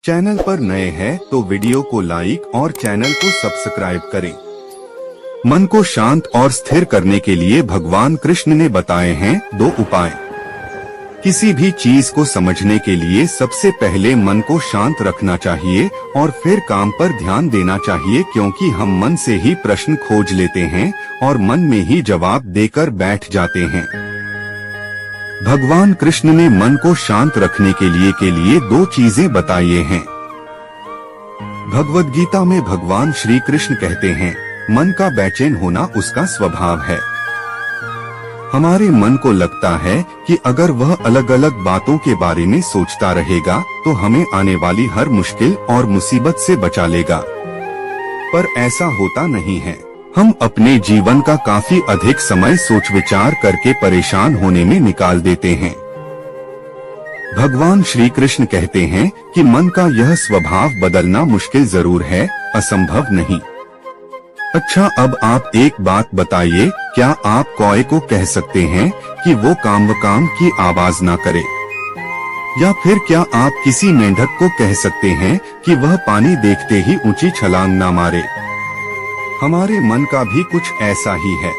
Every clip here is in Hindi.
चैनल पर नए हैं तो वीडियो को लाइक और चैनल को सब्सक्राइब करें। मन को शांत और स्थिर करने के लिए भगवान कृष्ण ने बताए हैं 2 उपाय। किसी भी चीज को समझने के लिए सबसे पहले मन को शांत रखना चाहिए और फिर काम पर ध्यान देना चाहिए, क्योंकि हम मन से ही प्रश्न खोज लेते हैं और मन में ही जवाब देकर बैठ जाते हैं। भगवान कृष्ण ने मन को शांत रखने के लिए 2 चीजें बताई हैं। भगवद गीता में भगवान श्री कृष्ण कहते हैं, मन का बेचैन होना उसका स्वभाव है। हमारे मन को लगता है कि अगर वह अलग अलग बातों के बारे में सोचता रहेगा तो हमें आने वाली हर मुश्किल और मुसीबत से बचा लेगा, पर ऐसा होता नहीं है। हम अपने जीवन का काफी अधिक समय सोच विचार करके परेशान होने में निकाल देते हैं। भगवान श्री कृष्ण कहते हैं कि मन का यह स्वभाव बदलना मुश्किल जरूर है, असंभव नहीं। अच्छा, अब आप एक बात बताइए, क्या आप कौए को कह सकते हैं कि वो काम की आवाज ना करे? या फिर क्या आप किसी मेंढक को कह सकते हैं कि वह पानी देखते ही ऊंची छलांग ना मारे? हमारे मन का भी कुछ ऐसा ही है।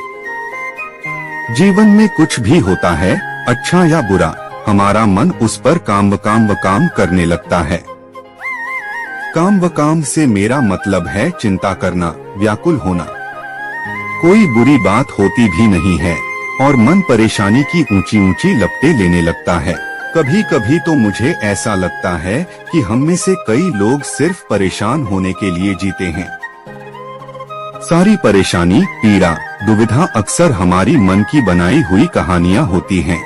जीवन में कुछ भी होता है, अच्छा या बुरा, हमारा मन उस पर काम करने लगता है। काम से मेरा मतलब है चिंता करना, व्याकुल होना। कोई बुरी बात होती भी नहीं है और मन परेशानी की ऊंची लपटें लेने लगता है। कभी कभी तो मुझे ऐसा लगता है कि हम में से कई लोग सिर्फ परेशान होने के लिए जीते हैं। सारी परेशानी, पीड़ा, दुविधा अक्सर हमारी मन की बनाई हुई कहानियां होती हैं।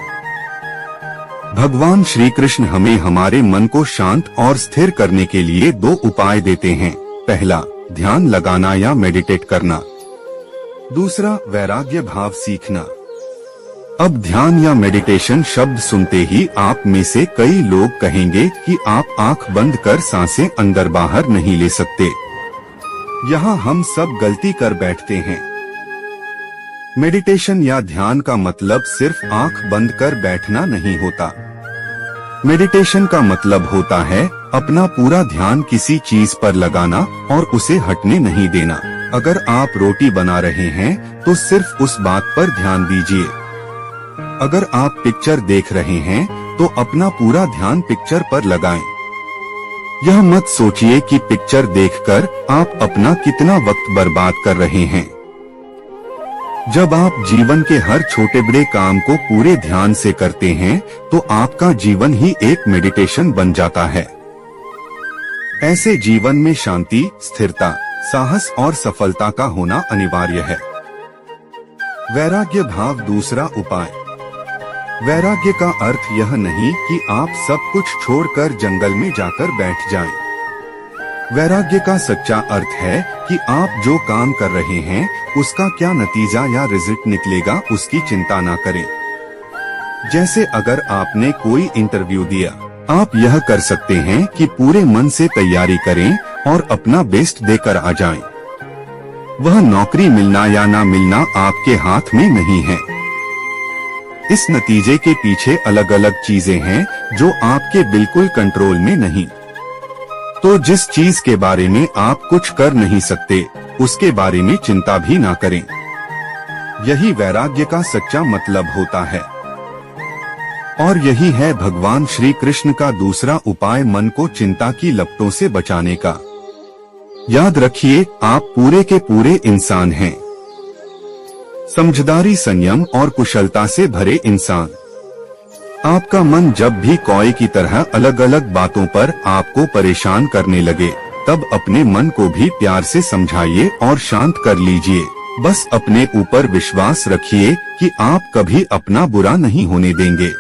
भगवान श्री कृष्ण हमें हमारे मन को शांत और स्थिर करने के लिए 2 उपाय देते हैं। पहला, ध्यान लगाना या मेडिटेट करना। दूसरा, वैराग्य भाव सीखना। अब ध्यान या मेडिटेशन शब्द सुनते ही आप में से कई लोग कहेंगे कि आप आंख बंद कर सांसें अंदर बाहर नहीं ले सकते। यहाँ हम सब गलती कर बैठते हैं। मेडिटेशन या ध्यान का मतलब सिर्फ आंख बंद कर बैठना नहीं होता। मेडिटेशन का मतलब होता है अपना पूरा ध्यान किसी चीज पर लगाना और उसे हटने नहीं देना। अगर आप रोटी बना रहे हैं तो सिर्फ उस बात पर ध्यान दीजिए। अगर आप पिक्चर देख रहे हैं तो अपना पूरा ध्यान पिक्चर पर लगाएं। यह मत सोचिए कि पिक्चर देखकर आप अपना कितना वक्त बर्बाद कर रहे हैं। जब आप जीवन के हर छोटे बड़े काम को पूरे ध्यान से करते हैं तो आपका जीवन ही एक मेडिटेशन बन जाता है। ऐसे जीवन में शांति, स्थिरता, साहस और सफलता का होना अनिवार्य है। वैराग्य भाव दूसरा उपाय। वैराग्य का अर्थ यह नहीं कि आप सब कुछ छोड़कर जंगल में जाकर बैठ जाएं। वैराग्य का सच्चा अर्थ है कि आप जो काम कर रहे हैं उसका क्या नतीजा या रिजल्ट निकलेगा उसकी चिंता ना करें। जैसे अगर आपने कोई इंटरव्यू दिया, आप यह कर सकते हैं कि पूरे मन से तैयारी करें और अपना बेस्ट देकर आ जाएं। वह नौकरी मिलना या ना मिलना आपके हाथ में नहीं है। इस नतीजे के पीछे अलग अलग चीजें हैं जो आपके बिल्कुल कंट्रोल में नहीं। तो जिस चीज के बारे में आप कुछ कर नहीं सकते उसके बारे में चिंता भी ना करें। यही वैराग्य का सच्चा मतलब होता है। और यही है भगवान श्री कृष्ण का दूसरा उपाय, मन को चिंता की लपटों से बचाने का। याद रखिए, आप पूरे के पूरे इंसान हैं। समझदारी, संयम और कुशलता से भरे इंसान। आपका मन जब भी कौए की तरह अलग अलग बातों पर आपको परेशान करने लगे, तब अपने मन को भी प्यार से समझाइए और शांत कर लीजिए। बस अपने ऊपर विश्वास रखिए कि आप कभी अपना बुरा नहीं होने देंगे।